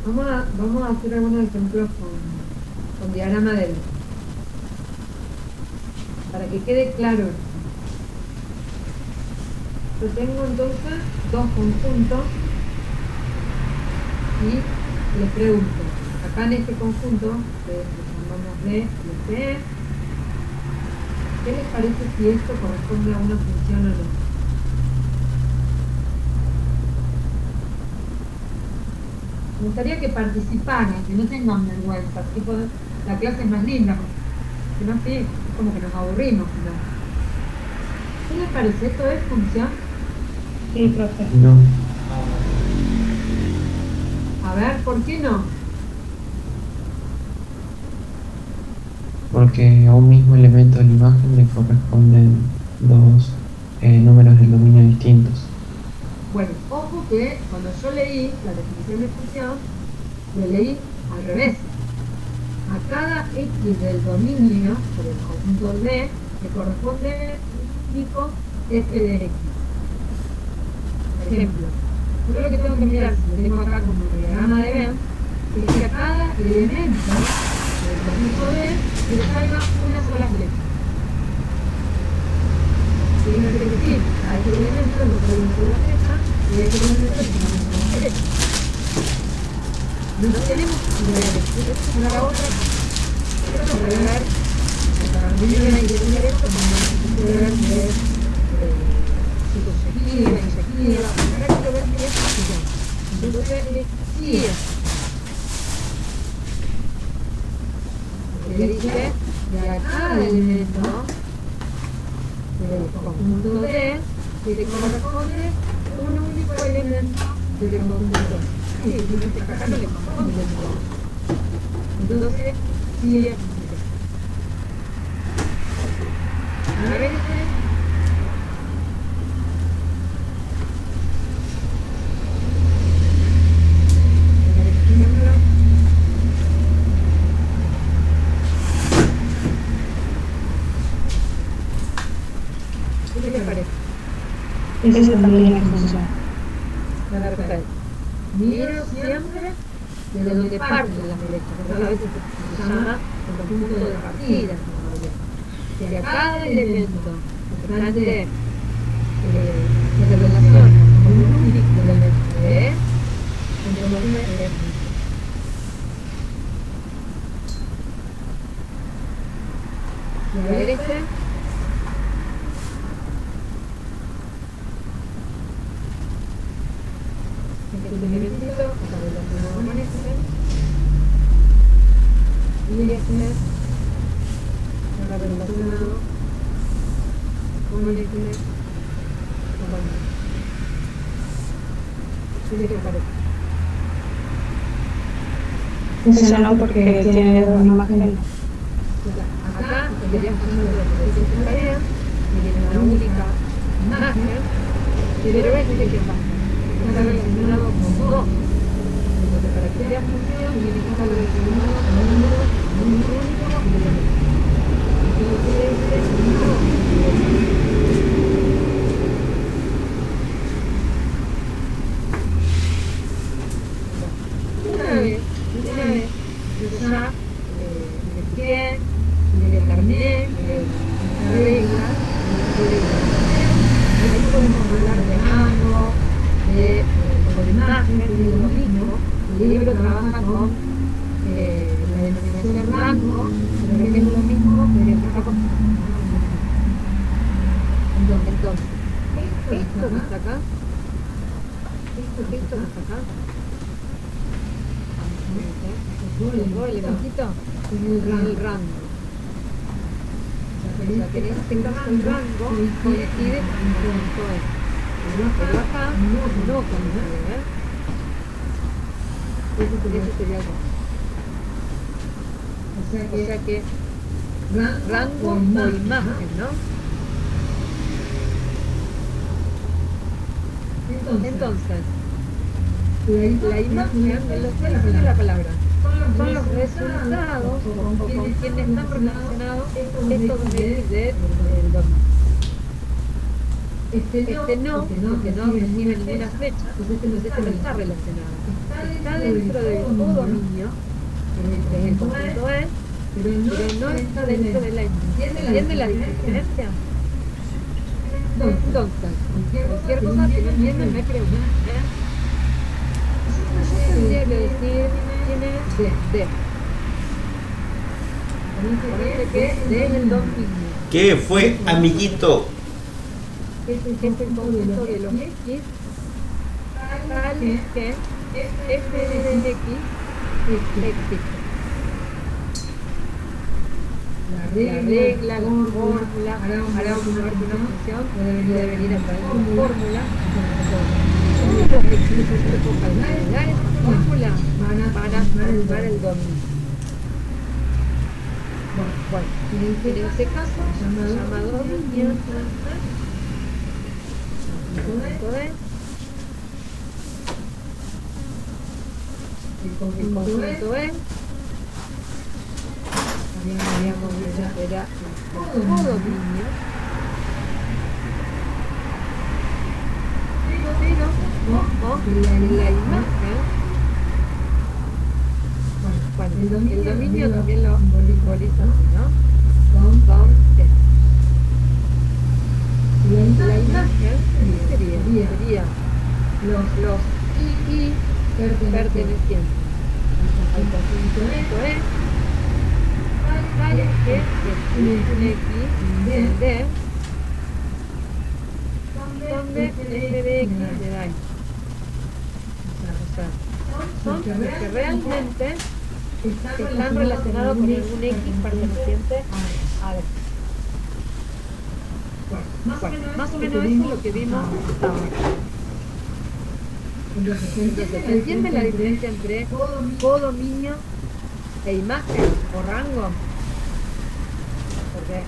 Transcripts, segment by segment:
Vamos a hacer algunos ejemplos con diagrama de Venn, para que quede claro esto. Yo tengo entonces dos conjuntos y les pregunto, acá en este conjunto, que llamamos D y C, ¿qué les parece si esto corresponde a una función o no? Me gustaría que participaran, que no tengan vergüenza, tipo, la clase es más linda, porque si no, sí, es como que nos aburrimos, ¿no? ¿Qué les parece? ¿Esto es función? Sí, profe. No, A ver, ¿por qué no? porque a un mismo elemento de la imagen le corresponden dos números del dominio distintos. Bueno, ojo que cuando yo leí la definición de función, lo leí al revés. A cada x del dominio, por el conjunto D, le corresponde un único f de x. Por ejemplo, yo lo que tengo que mirar, si lo tengo acá como diagrama de Venn, es que a cada elemento del conjunto D le salga una sola flecha. Tiene que decir, a este elemento le sale una sola flecha y a este elemento le sale una sola flecha. No tenemos una la otra. Esto para ver, para medir la integral esto, como una integral de psicosofía, filosofía, ahora quiero ver qué es función. Entonces, sí es. Porque dice, de a cada elemento del conjunto D, que le corresponde un único elemento del conjunto D. Sí, en este caso le corresponde el elemento. Entonces, sí es. A ver, ¿qué te parece? Esa también es función. Perfecto. Miro siempre de donde parten las flechas, porque a veces se llama el punto de partida. Que a cada elemento que plantee se relaciona con un único elemento de entonces es y a ver este. Este elementito está relacionado con este. Y este está relacionado con este. ¿Qué te parece? Esa no, porque tiene dos imágenes. Acá estaríamos hablando de lo que se tarea, que tiene una única imagen, pero este que está relacionado con dos. Entonces, para que sea función, tiene que estar relacionado con un número único elemento. Entonces, este es un número. Una vez, yo ya investigué, me determiné esta regla, ahí podemos hablar de rango, de imagen, que es lo mismo. El libro trabaja con la denominación rango, pero que es lo mismo que el rango. Entonces, esto que está acá, esto que está acá, el levantito es el rango. O sea, que en este caso el rango coincide con todo esto. Pero acá no coincide, Eso sería acá. O sea que rango o imagen, ¿no? Entonces, la imagen, ¿cuál es la palabra? Son los resultados o con quienes están relacionados estos dos medios del dominio. Este no, porque no recibe ninguna fecha, entonces este no está relacionado. Está dentro del codominio, que es el conjunto E, pero no está dentro de la imagen. ¿Entiende la diferencia? Entonces, cualquier cosa que no entiendan me preguntan. Yo tendría que decir, tiene D. Parece que D es el dominio. ¿Qué fue, amiguito? Es el conjunto de los X, tal que F de X existe. La regla, la fórmula, ahora vamos a ver que una función puede venir a través de una fórmula. Todos los equipos que se calcular esa fórmula van a formar el dominio. Bueno, en este caso, llamado dominio, entonces, el conjunto es, habíamos dicho que era el codominio, pero la imagen, bueno, el dominio también lo simboliza, ¿no? Con la imagen sería los I pertenecientes al conjunto E, tal que un X en D, donde F de X le da. O sea, son los que realmente están relacionados con algún X perteneciente a D. Bueno, más o menos eso es lo que vimos hasta ahora. Entonces, ¿se entiende la diferencia entre codominio e imagen o rango? Porque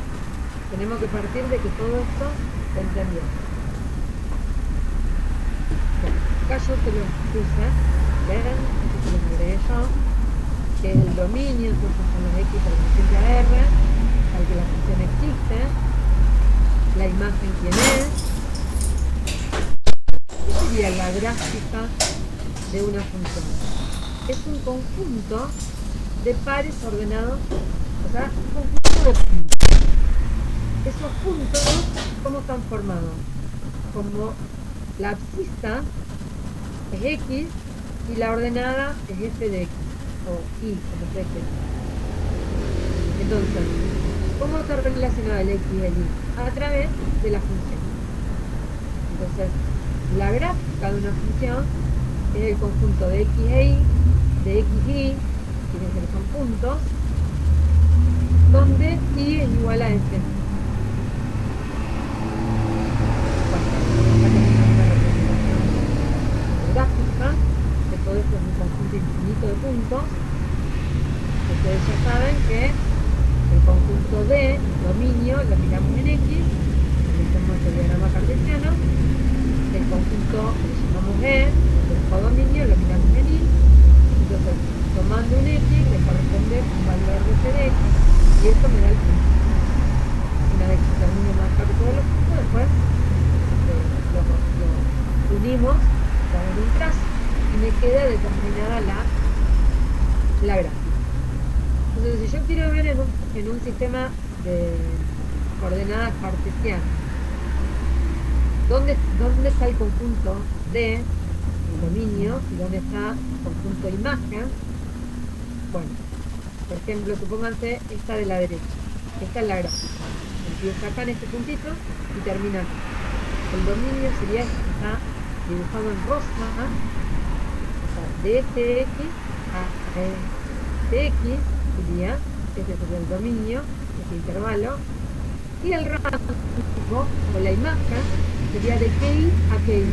tenemos que partir de que todo esto se entendió. Bueno, acá yo te lo puse, ¿ven? Esto se lo agregué yo, que es el dominio, entonces son los X pertenecientes a R, al que la función existe, la imagen quién es, ¿qué sería la gráfica de una función? Es un conjunto de pares ordenados, o sea, un conjunto de puntos. Esos puntos, ¿cómo están formados? Como la abscisa es X y la ordenada es F de X, o Y, como se dice. Entonces, ¿cómo está relacionado el X y el Y? A través de la función. Entonces, la gráfica de una función es el conjunto de X e Y, de X y Y, que son puntos, donde Y es igual a F. Gráfica de todo esto es un conjunto infinito de puntos. Ustedes ya saben que el conjunto D, el dominio, lo miramos en X, hacemos el diagrama cartesiano. El conjunto que llamamos E, el codominio, lo miramos en Y. Entonces, tomando un X, le corresponde un valor de F de X, y esto me da el punto. Una vez que termino de marcar todos los puntos, después lo unimos con un trazo y me queda determinada la gráfica. Entonces, si yo quiero ver en un sistema de coordenadas cartesianas, ¿dónde está el conjunto D, el dominio, y dónde está el conjunto imagen? Bueno, por ejemplo, supónganse esta de la derecha. Esta es la gráfica. Empieza acá en este puntito y termina acá. El dominio sería este que está dibujado en rosa, ¿no? O sea, de este X a este X sería, este sería el dominio, este intervalo, y el rango o la imagen sería de KI a KI.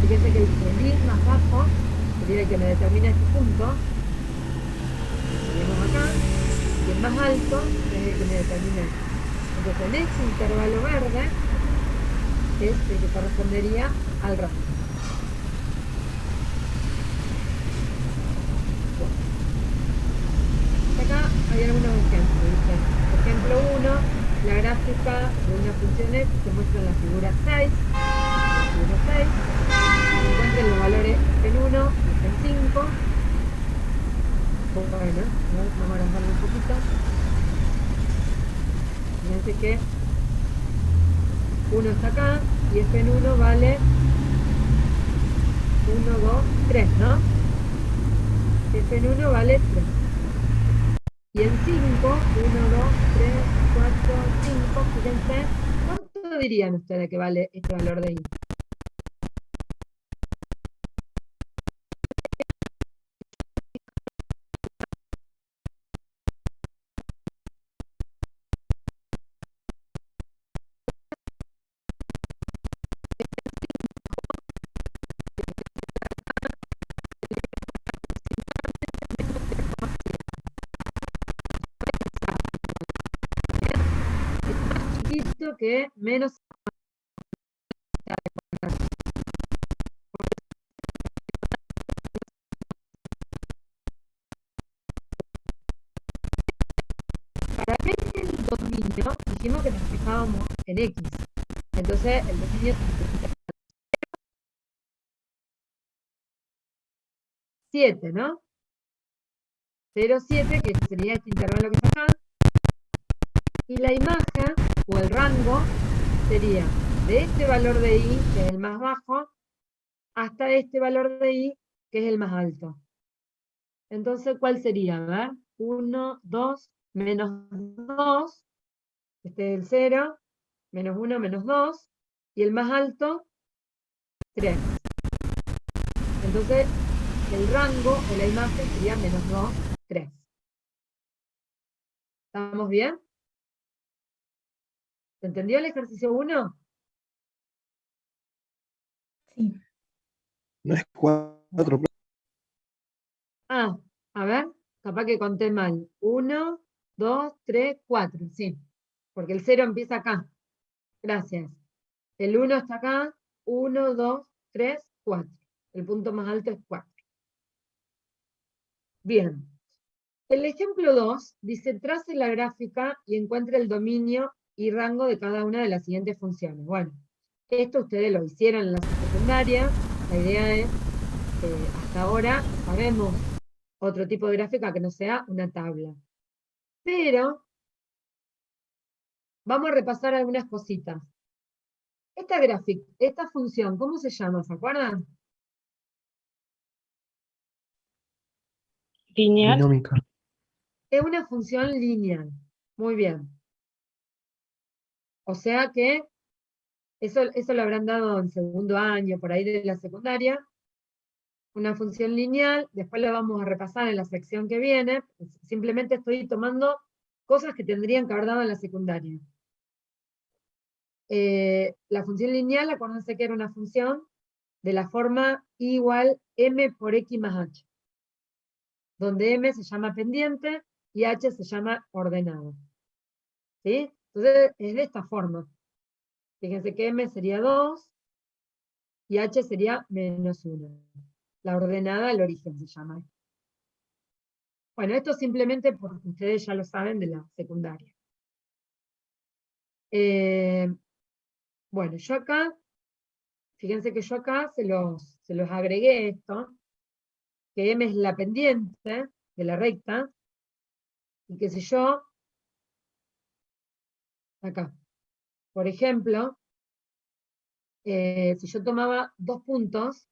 Fíjense que el Y más bajo sería el que me determina este punto, tenemos acá, y el más alto es el que me determina esto. Entonces en este intervalo verde es el que correspondería al rango. Acá hay algunos ejemplos. Dice, ejemplo 1, la gráfica de una función f se muestra en la figura 6. La figura 6. Encuentren los valores en 1 y en 5. Bueno, a ver, vamos a agrandarlo un poquito. Fíjense que 1 está acá y f en 1 vale 1, 2, 3, ¿no? F en 1 vale 3. Y en 5, 1, 2, 3, 4, 5, fíjense, ¿cuánto dirían ustedes que vale este valor de I? Chiquito que menos. Para ver el dominio, dijimos que nos fijábamos en X. Entonces, el dominio 7, ¿no? 0, 7, que sería este intervalo que está acá. Y la imagen, o el rango, sería de este valor de I, que es el más bajo, hasta este valor de I, que es el más alto. Entonces, ¿cuál sería? A ver, 1, 2, menos 2, este es el 0, menos 1, menos 2, y el más alto, 3. Entonces, el rango de la imagen sería menos 2, 3. ¿Estamos bien? ¿Se entendió el ejercicio 1? Sí. No es 4. Ah, a ver, capaz que conté mal. 1, 2, 3, 4, sí. Porque el 0 empieza acá. Gracias. El 1 está acá. 1, 2, 3, 4. El punto más alto es 4. Bien. El ejemplo 2 dice, trace la gráfica y encuentre el dominio y rango de cada una de las siguientes funciones. Bueno, esto ustedes lo hicieron en la secundaria. La idea es, hasta ahora, sabemos otro tipo de gráfica que no sea una tabla. Pero, vamos a repasar algunas cositas. Esta gráfica, esta función, ¿cómo se llama? ¿Se acuerdan? Lineal. Binómica. Es una función lineal. Muy bien. O sea que eso lo habrán dado en segundo año, por ahí de la secundaria. Una función lineal, después la vamos a repasar en la sección que viene. Simplemente estoy tomando cosas que tendrían que haber dado en la secundaria. La función lineal, acuérdense que era una función de la forma I igual m por x más h, donde m se llama pendiente y h se llama ordenado. ¿Sí? Entonces es de esta forma. Fíjense que m sería 2 y h sería menos 1. La ordenada al origen se llama. Bueno, esto simplemente porque ustedes ya lo saben de la secundaria. Bueno, yo acá, fíjense que yo acá se los agregué esto, que m es la pendiente de la recta, y que si yo, acá, por ejemplo, si yo tomaba 2 puntos,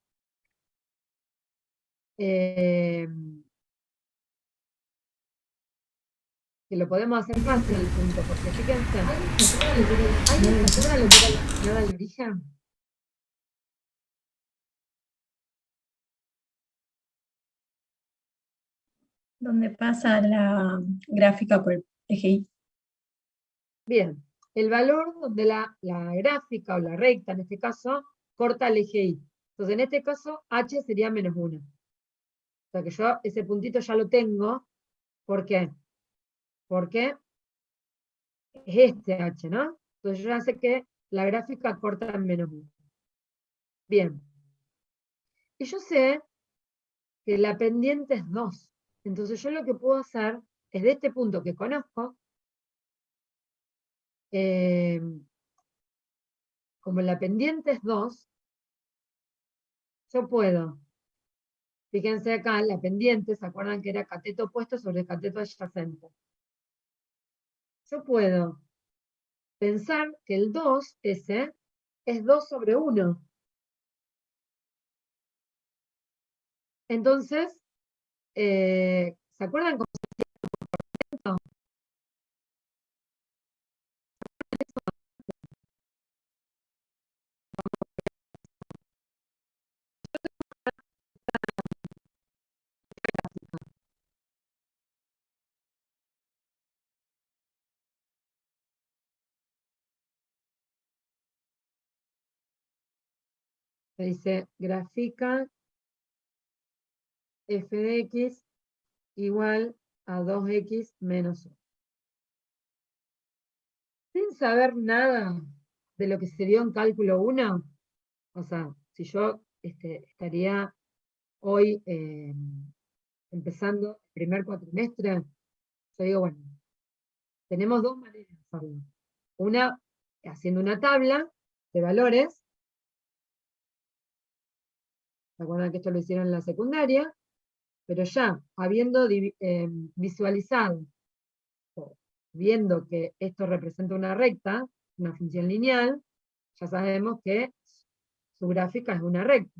que lo podemos hacer fácil el punto, porque fíjense, ¿alguien se acuerda lo que era la coordenada del origen? Donde pasa la gráfica por el eje Y. Bien, el valor donde la gráfica o la recta, en este caso, corta el eje Y. Entonces, en este caso, h sería menos 1. O sea que yo ese puntito ya lo tengo. ¿Por qué? Porque es este h, ¿no? Entonces yo ya sé que la gráfica corta en menos 1. Bien. Y yo sé que la pendiente es 2. Entonces yo lo que puedo hacer es de este punto que conozco, como la pendiente es 2, yo puedo, fíjense acá, la pendiente, ¿se acuerdan que era cateto opuesto sobre cateto adyacente? Yo puedo pensar que el 2, ese, es 2 sobre 1. Entonces, ¿se acuerdan cómo se hacía esto? Se dice grafica f de x igual a 2x menos 1. Sin saber nada de lo que se dio en cálculo 1, o sea, si yo estaría hoy empezando el primer cuatrimestre, yo digo, bueno, tenemos dos maneras de hacerlo. Una, haciendo una tabla de valores. ¿Se acuerdan que esto lo hicieron en la secundaria? Pero ya, habiendo visualizado, o viendo que esto representa una recta, una función lineal, ya sabemos que su gráfica es una recta.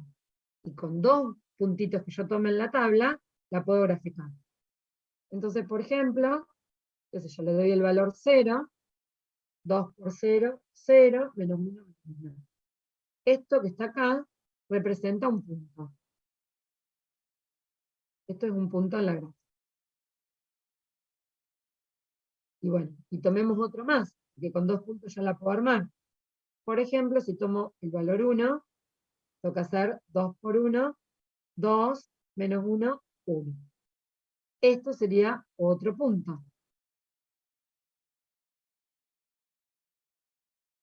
Y con dos puntitos que yo tome en la tabla, la puedo graficar. Entonces, por ejemplo, entonces yo le doy el valor 0, 2 por 0, 0, menos 1, menos 1. Esto que está acá representa un punto. Esto es un punto en la gráfica. Y bueno, y tomemos otro más, que con 2 puntos ya la puedo armar. Por ejemplo, si tomo el valor 1, tengo que hacer 2 por 1, 2, menos 1, 1. Esto sería otro punto.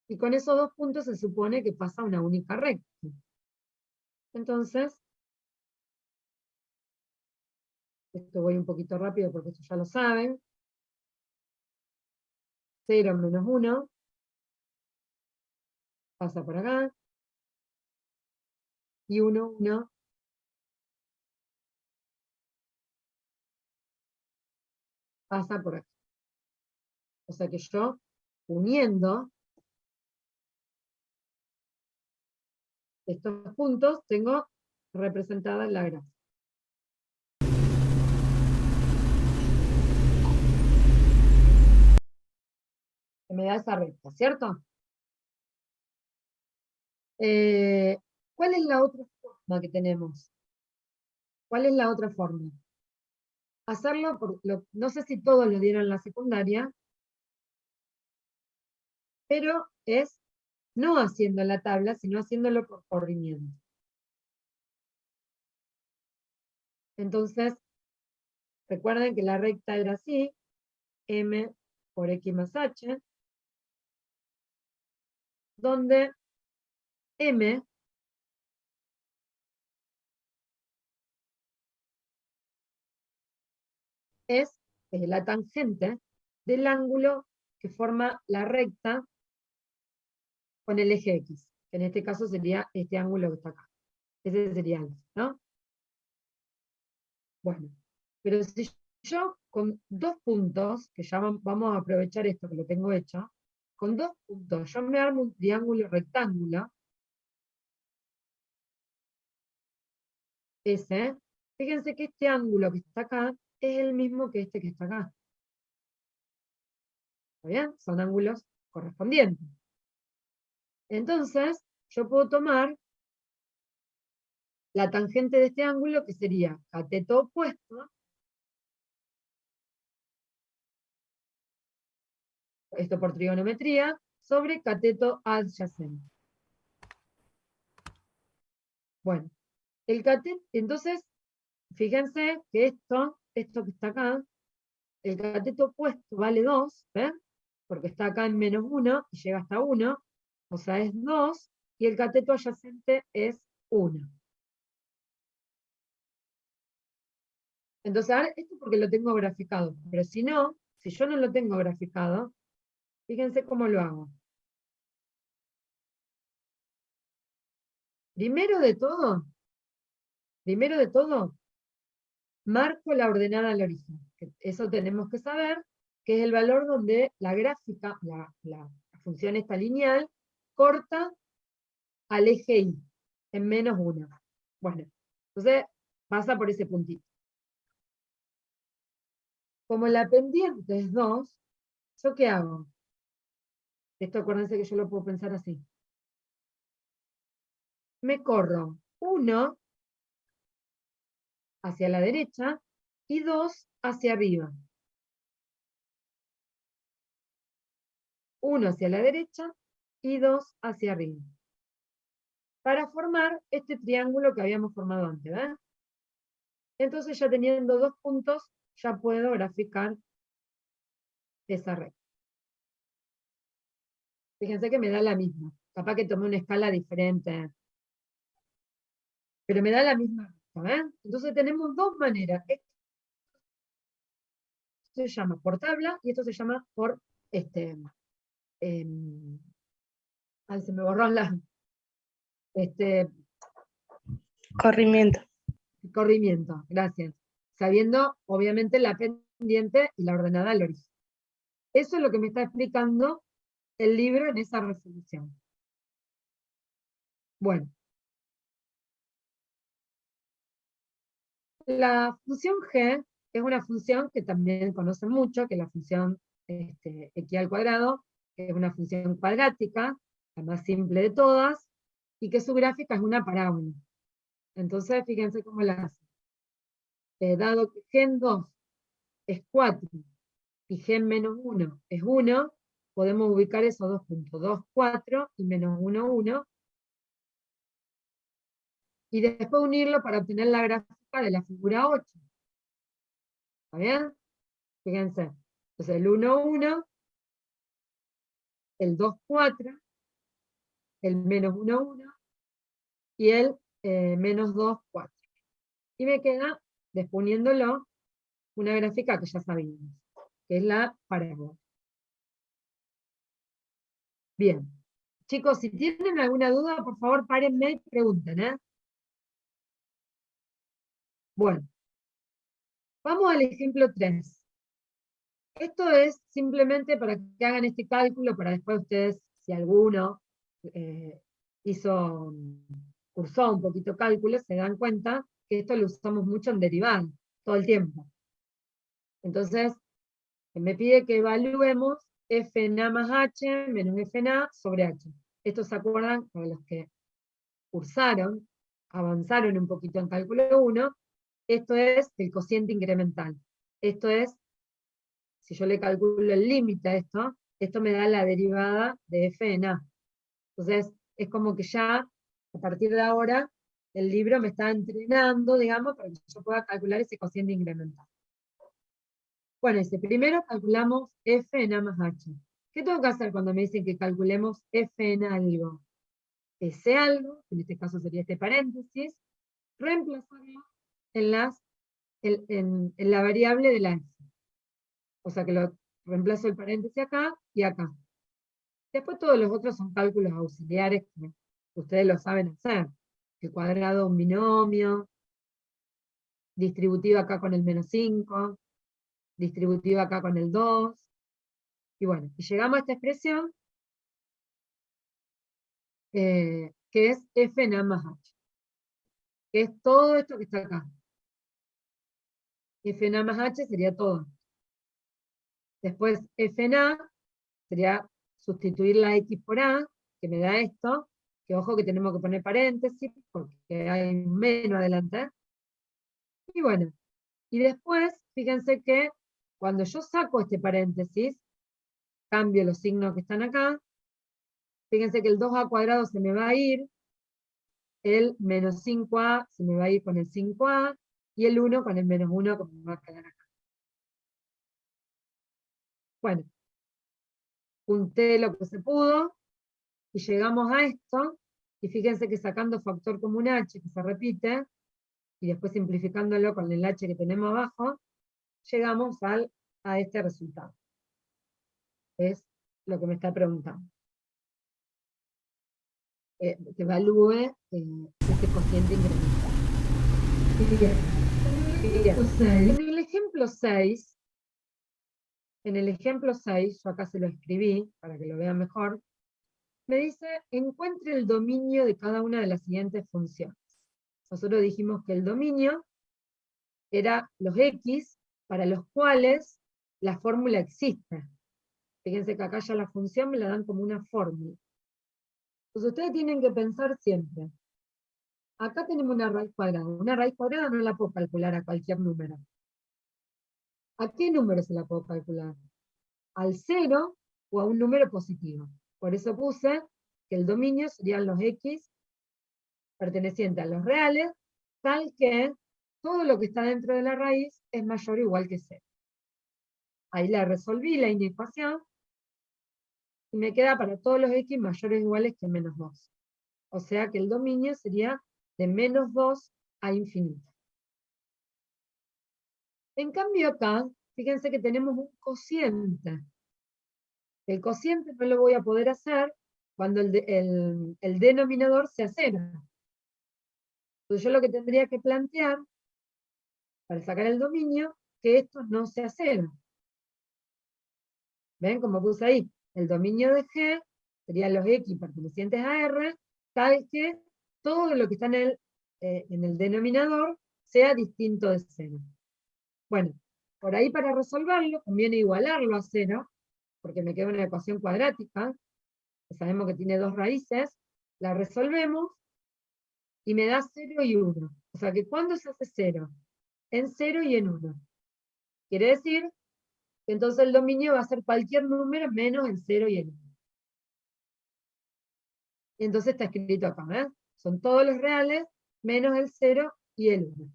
Y con esos 2 puntos se supone que pasa una única recta. Entonces, esto voy un poquito rápido porque esto ya lo saben. 0 menos 1 pasa por acá. Y 1, 1 pasa por aquí. O sea que yo, uniendo estos puntos, tengo representada la gráfica. Que me da esa recta, ¿cierto? ¿Cuál es la otra forma que tenemos? ¿Cuál es la otra forma? Hacerlo, no sé si todos lo dieron en la secundaria, pero es no haciendo la tabla, sino haciéndolo por corrimiento. Entonces, recuerden que la recta era así, m por x más h, donde m es la tangente del ángulo que forma la recta con el eje X, que en este caso sería este ángulo que está acá. Ese sería el, ¿no? Bueno, pero si yo con 2 puntos, que ya vamos a aprovechar esto que lo tengo hecho, con 2 puntos yo me armo un triángulo rectángulo, ese, fíjense que este ángulo que está acá es el mismo que este que está acá. ¿Está bien? Son ángulos correspondientes. Entonces, yo puedo tomar la tangente de este ángulo, que sería cateto opuesto, esto por trigonometría, sobre cateto adyacente. Bueno, el cateto, entonces, fíjense que esto que está acá, el cateto opuesto vale 2, ¿ven? Porque está acá en menos 1 y llega hasta 1, o sea, es 2, y el cateto adyacente es 1. Entonces, ahora, esto porque lo tengo graficado, pero si no, si yo no lo tengo graficado, Fíjense cómo lo hago. Primero de todo, marco la ordenada al origen. Eso tenemos que saber, que es el valor donde la gráfica, la función esta lineal, corta al eje Y, en -1. Bueno, entonces pasa por ese puntito. Como la pendiente es 2, ¿yo qué hago? Esto acuérdense que yo lo puedo pensar así. Me corro 1 hacia la derecha y 2 hacia arriba. 1 hacia la derecha y 2 hacia arriba. Para formar este triángulo que habíamos formado antes, ¿ven? Entonces ya teniendo 2 puntos, ya puedo graficar esa recta. Fíjense que me da la misma. Capaz que tomé una escala diferente. Pero me da la misma recta, ¿ven? Entonces tenemos dos maneras. Esto se llama por tabla y esto se llama por ay, se me borró Corrimiento. corrimiento, gracias. Sabiendo, obviamente, la pendiente y la ordenada al origen. Eso es lo que me está explicando el libro en esa resolución. Bueno. La función g es una función que también conocen mucho, que es la función x al cuadrado, que es una función cuadrática, la más simple de todas, y que su gráfica es una parábola. Entonces, fíjense cómo la hace. Dado que g en 2 es 4 y g en -1 es 1, podemos ubicar esos dos puntos, 2, 4 y -1, 1, y después unirlo para obtener la gráfica de la figura 8. ¿Está bien? Fíjense. Entonces el 1, 1, el 2, 4, el -1, 1 y el -2, 4. Y me queda, desponiéndolo, una gráfica que ya sabíamos, que es la parábola. Bien. Chicos, si tienen alguna duda, por favor, párenme y pregunten, ¿eh? Bueno. Vamos al ejemplo 3. Esto es simplemente para que hagan este cálculo, para después ustedes, si alguno cursó un poquito cálculo, se dan cuenta que esto lo usamos mucho en derivada, todo el tiempo. Entonces, me pide que evaluemos f en a más h menos f en a sobre h. Esto se acuerdan, para los que cursaron, avanzaron un poquito en cálculo 1, esto es el cociente incremental. Esto es, si yo le calculo el límite a esto me da la derivada de f en a. Entonces, es como que ya, a partir de ahora, el libro me está entrenando, digamos, para que yo pueda calcular ese cociente incremental. Bueno, primero calculamos f en a más h. ¿Qué tengo que hacer cuando me dicen que calculemos f en algo? Ese algo, en este caso sería este paréntesis, reemplazarlo en la variable de la f. O sea que lo reemplazo el paréntesis acá y acá. Después todos los otros son cálculos auxiliares que ustedes lo saben hacer. El cuadrado de un binomio, distributivo acá con el -5, distributivo acá con el 2, y bueno, y llegamos a esta expresión, que es f en a más h, que es todo esto que está acá. F en a más h sería todo. Después f en a sería sustituir la x por a, que me da esto, que ojo que tenemos que poner paréntesis, porque hay un menos adelante. Y bueno, y después, fíjense que cuando yo saco este paréntesis, cambio los signos que están acá, fíjense que el 2a cuadrado se me va a ir, el menos 5a se me va a ir con el 5a, y el 1 con el -1 que me va a quedar acá. Bueno, junté lo que se pudo, y llegamos a esto, y fíjense que sacando factor común h, que se repite, y después simplificándolo con el h que tenemos abajo, llegamos a este resultado. Es lo que me está preguntando. Que evalúe ese cociente incremental. Bien. En el ejemplo 6, yo acá se lo escribí para que lo vean mejor, me dice, encuentre el dominio de cada una de las siguientes funciones. Nosotros dijimos que el dominio era los X para los cuales la fórmula existe. Fíjense que acá ya la función me la dan como una fórmula. Entonces ustedes tienen que pensar siempre, acá tenemos una raíz cuadrada no la puedo calcular a cualquier número. ¿A qué número se la puedo calcular? ¿Al 0 o a un número positivo? Por eso puse que el dominio serían los X pertenecientes a los reales, tal que todo lo que está dentro de la raíz es mayor o igual que 0. Ahí la resolví, la inecuación, y me queda para todos los X mayores o iguales que menos 2. O sea que el dominio sería de menos 2 a infinito. En cambio acá, fíjense que tenemos un cociente. El cociente no lo voy a poder hacer cuando el denominador sea 0. Entonces yo lo que tendría que plantear, para sacar el dominio, que esto no sea 0. ¿Ven? Como puse ahí, el dominio de G serían los X pertenecientes a R, tal que todo lo que está en el denominador sea distinto de 0. Bueno, por ahí para resolverlo conviene igualarlo a 0, porque me queda una ecuación cuadrática, que sabemos que tiene 2 raíces, la resolvemos, y me da 0 y 1. O sea que ¿cuándo se hace 0? En 0 y en 1. Quiere decir que entonces el dominio va a ser cualquier número menos el 0 y el 1. Y entonces está escrito acá, ¿eh? Son todos los reales menos el 0 y el 1.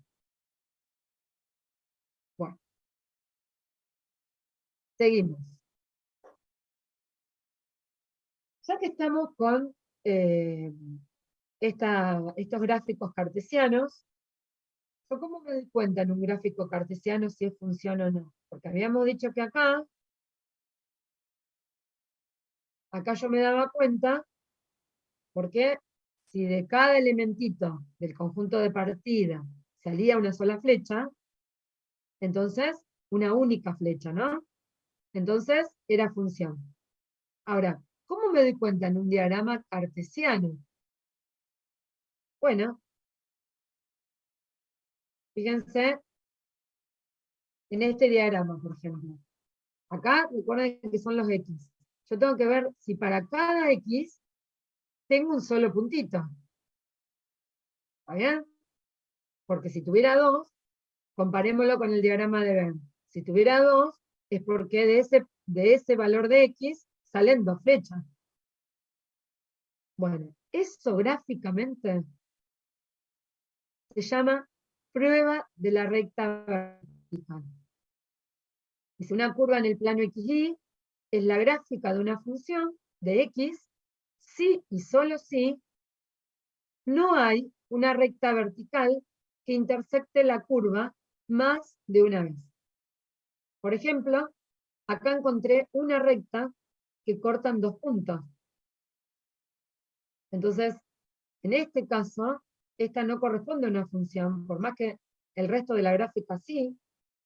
Bueno. Seguimos. Ya que estamos con estos gráficos cartesianos, ¿yo cómo me doy cuenta en un gráfico cartesiano si es función o no? Porque habíamos dicho que acá yo me daba cuenta, porque si de cada elementito del conjunto de partida salía una sola flecha, entonces una única flecha, ¿no? Entonces era función. Ahora, ¿cómo me doy cuenta en un diagrama cartesiano? Bueno, fíjense en este diagrama, por ejemplo. Acá recuerden que son los X. Yo tengo que ver si para cada X tengo un solo puntito. ¿Está bien? Porque si tuviera 2, comparémoslo con el diagrama de Venn. Si tuviera 2, es porque de ese valor de X salen 2 flechas. Bueno, eso gráficamente se llama prueba de la recta vertical. Dice, una curva en el plano XY es la gráfica de una función de X si y solo si no hay una recta vertical que intersecte la curva más de una vez. Por ejemplo, acá encontré una recta que cortan 2 puntos. Entonces, en este caso, esta no corresponde a una función, por más que el resto de la gráfica sí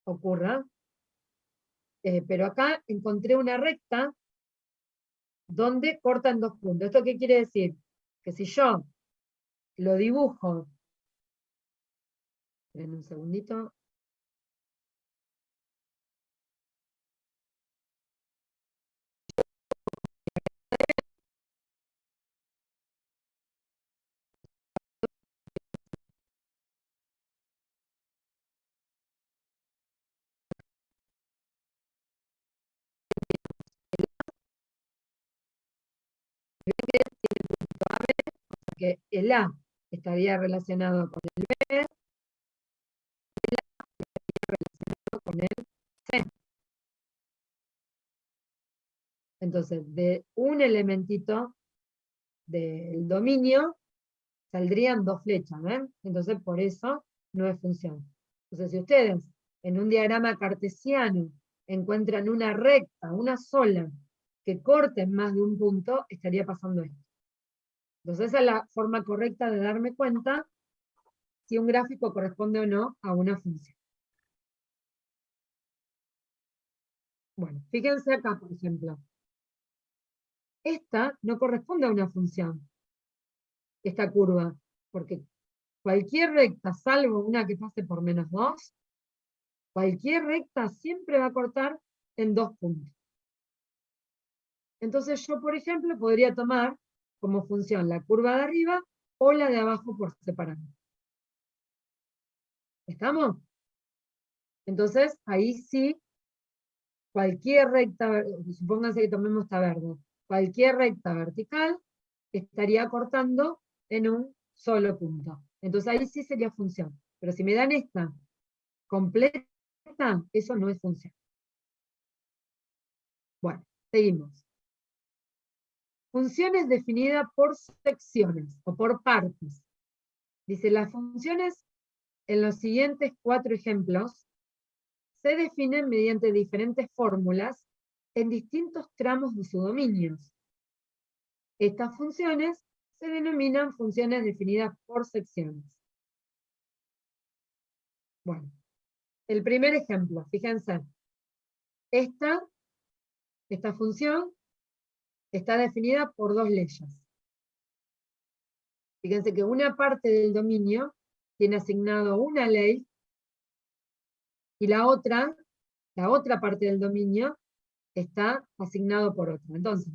ocurra, pero acá encontré una recta donde cortan 2 puntos. ¿Esto qué quiere decir? Que si yo lo dibujo, en un segundito, que el A estaría relacionado con el B, con el C. Entonces, de un elementito del dominio saldrían 2 flechas, ¿ven? Entonces, por eso no es función. Entonces, si ustedes en un diagrama cartesiano encuentran una recta, una sola, que corten más de un punto, estaría pasando esto. Entonces esa es la forma correcta de darme cuenta si un gráfico corresponde o no a una función. Bueno, fíjense acá, por ejemplo. Esta no corresponde a una función, esta curva, porque cualquier recta, salvo una que pase por -2, cualquier recta siempre va a cortar en 2 puntos. Entonces yo, por ejemplo, podría tomar como función la curva de arriba o la de abajo por separado. ¿Estamos? Entonces, ahí sí, cualquier recta, supónganse que tomemos esta verde, cualquier recta vertical estaría cortando en un solo punto. Entonces ahí sí sería función. Pero si me dan esta completa, eso no es función. Bueno, seguimos. Funciones definidas por secciones o por partes. Dice, las funciones en los siguientes 4 ejemplos se definen mediante diferentes fórmulas en distintos tramos de su dominio. Estas funciones se denominan funciones definidas por secciones. Bueno, el primer ejemplo, fíjense. Esta función está definida por 2 leyes. Fíjense que una parte del dominio tiene asignado una ley y la otra parte del dominio está asignado por otra. Entonces,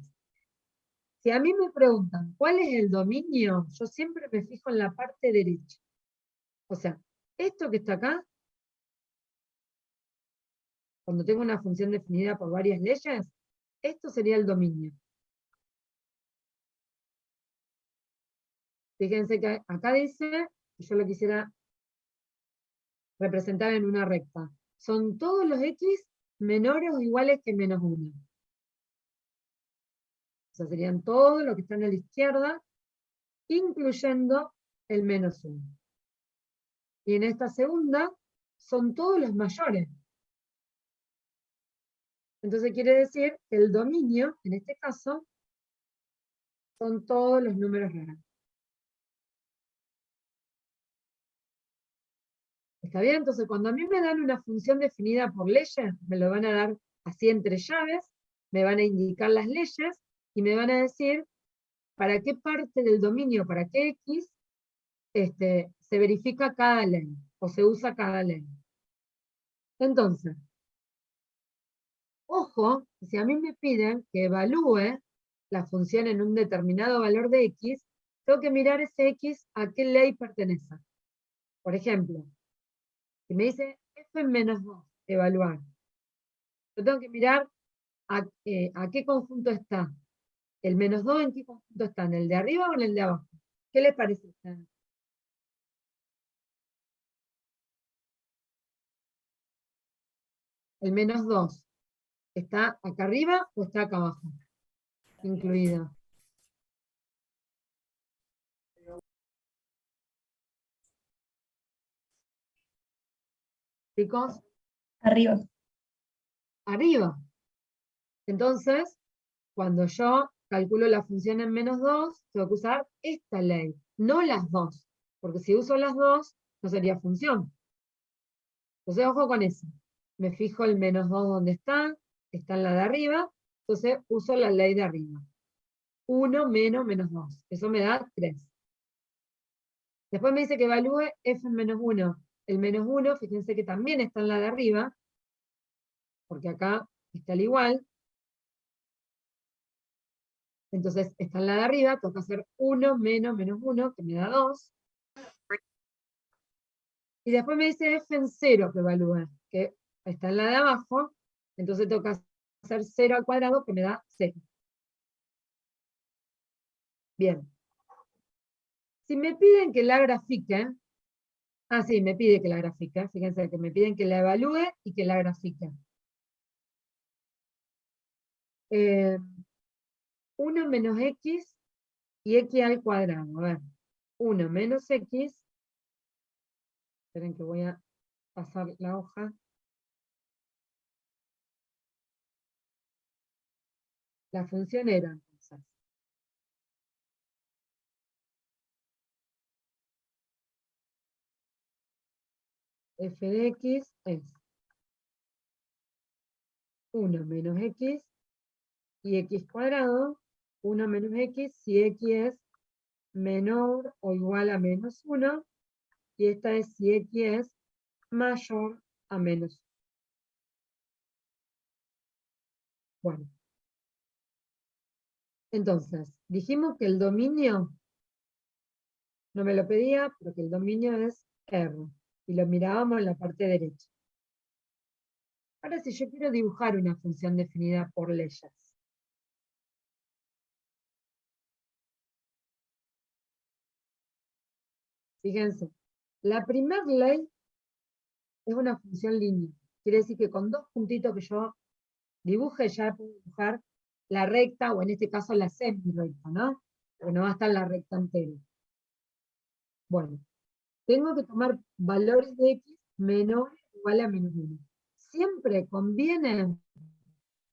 si a mí me preguntan cuál es el dominio, yo siempre me fijo en la parte derecha. O sea, esto que está acá, cuando tengo una función definida por varias leyes, esto sería el dominio. Fíjense que acá dice, y yo lo quisiera representar en una recta, son todos los x menores o iguales que -1. O sea, serían todos los que están a la izquierda, incluyendo el -1. Y en esta segunda, son todos los mayores. Entonces quiere decir que el dominio, en este caso, son todos los números reales. ¿Está bien? Entonces cuando a mí me dan una función definida por leyes, me lo van a dar así entre llaves, me van a indicar las leyes, y me van a decir para qué parte del dominio, para qué x, se verifica cada ley, o se usa cada ley. Entonces, ojo, si a mí me piden que evalúe la función en un determinado valor de x, tengo que mirar ese x a qué ley pertenece. Por ejemplo, si me dice f en -2, evaluar, yo tengo que mirar a qué conjunto está. ¿El -2 en qué conjunto está? ¿En el de arriba o en el de abajo? ¿Qué les parece a ustedes? El -2, ¿está acá arriba o está acá abajo? Incluido. Chicos, Arriba. arriba. Entonces, cuando yo calculo la función en -2, tengo que usar esta ley, no las dos. Porque si uso las dos, no sería función. Entonces, ojo con eso. Me fijo el -2 donde está en la de arriba, entonces uso la ley de arriba. 1 menos -2. Eso me da 3. Después me dice que evalúe f en -1. El -1, fíjense que también está en la de arriba, porque acá está el igual. Entonces está en la de arriba, toca hacer 1 menos -1, que me da 2. Y después me dice f en 0 que evalúe, que está en la de abajo, entonces toca hacer 0 al cuadrado, que me da 0. Bien. Si me piden que la grafique, sí, me pide que la grafique, fíjense que me piden que la evalúe y que la grafique. 1 menos x y x al cuadrado. A ver, 1 menos x, esperen que voy a pasar la hoja. La función era, entonces, f de x es 1 menos x y x cuadrado, 1 menos x si x es menor o igual a menos 1, y esta es si x es mayor a menos 1. Bueno. Entonces, dijimos que el dominio, no me lo pedía, pero que el dominio es R, y lo mirábamos en la parte derecha. Ahora, si yo quiero dibujar una función definida por leyes, fíjense, la primera ley es una función lineal. Quiere decir que con dos puntitos que yo dibuje ya puedo dibujar la recta, o en este caso la semi-recta, ¿no? Porque no va a estar la recta entera. Bueno, tengo que tomar valores de x menor o igual a menos 1. Siempre conviene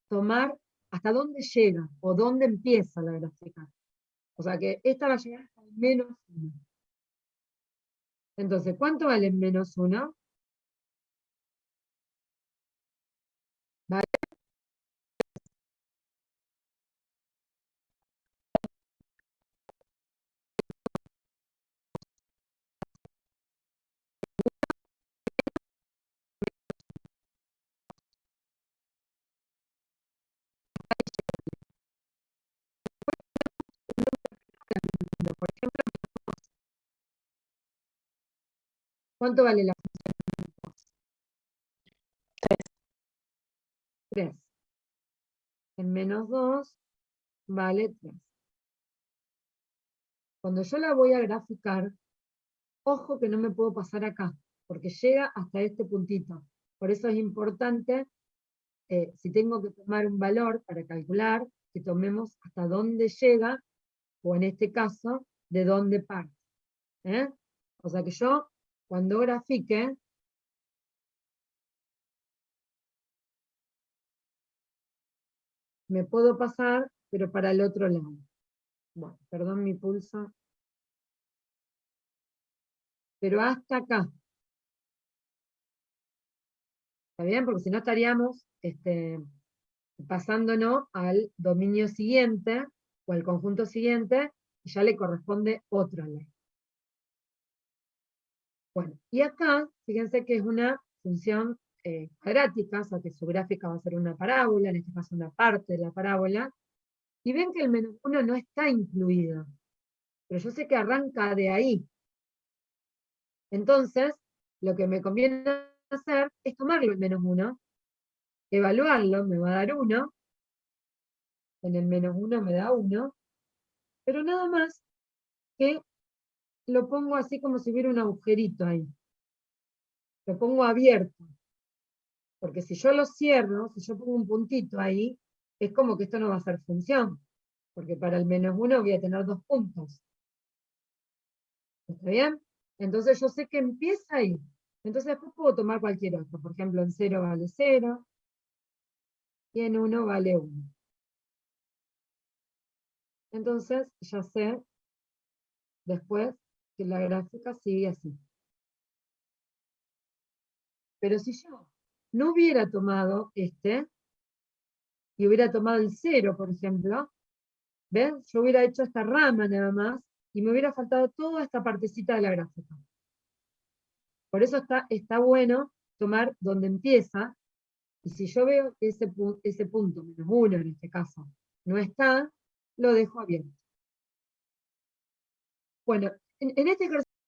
tomar hasta dónde llega o dónde empieza la gráfica. O sea que esta va a llegar hasta el menos 1. Entonces, ¿cuánto vale el menos 1? Vale. Por ejemplo, ¿cuánto vale la función menos 2? 3. En menos 2 vale 3. Cuando yo la voy a graficar, ojo que no me puedo pasar acá, porque llega hasta este puntito. Por eso es importante, si tengo que tomar un valor para calcular, que tomemos hasta dónde llega, o en este caso, de dónde parte. O sea que yo, cuando grafique, me puedo pasar, pero para el otro lado. Bueno, perdón mi pulso. Pero hasta acá. ¿Está bien? Porque si no estaríamos pasándonos al dominio siguiente, o al conjunto siguiente, y ya le corresponde otra ley. Bueno, y acá, fíjense que es una función cuadrática, o sea que su gráfica va a ser una parábola, en este caso una parte de la parábola, y ven que el menos 1 no está incluido, pero yo sé que arranca de ahí. Entonces, lo que me conviene hacer es tomarlo el menos 1, evaluarlo, me va a dar 1, en el menos 1 me da 1, pero nada más que lo pongo así como si hubiera un agujerito ahí. Lo pongo abierto. Porque si yo lo cierro, si yo pongo un puntito ahí, es como que esto no va a ser función. Porque para el menos 1 voy a tener 2 puntos. ¿Está bien? Entonces yo sé que empieza ahí. Entonces después puedo tomar cualquier otro. Por ejemplo, en 0 vale 0. Y en 1 vale 1. Entonces ya sé después que la gráfica sigue así. Pero si yo no hubiera tomado y hubiera tomado el 0, por ejemplo, ¿ven? Yo hubiera hecho esta rama nada más, y me hubiera faltado toda esta partecita de la gráfica. Por eso está bueno tomar donde empieza, y si yo veo que ese punto, menos 1 en este caso, no está, lo dejo abierto. Bueno, en este ejercicio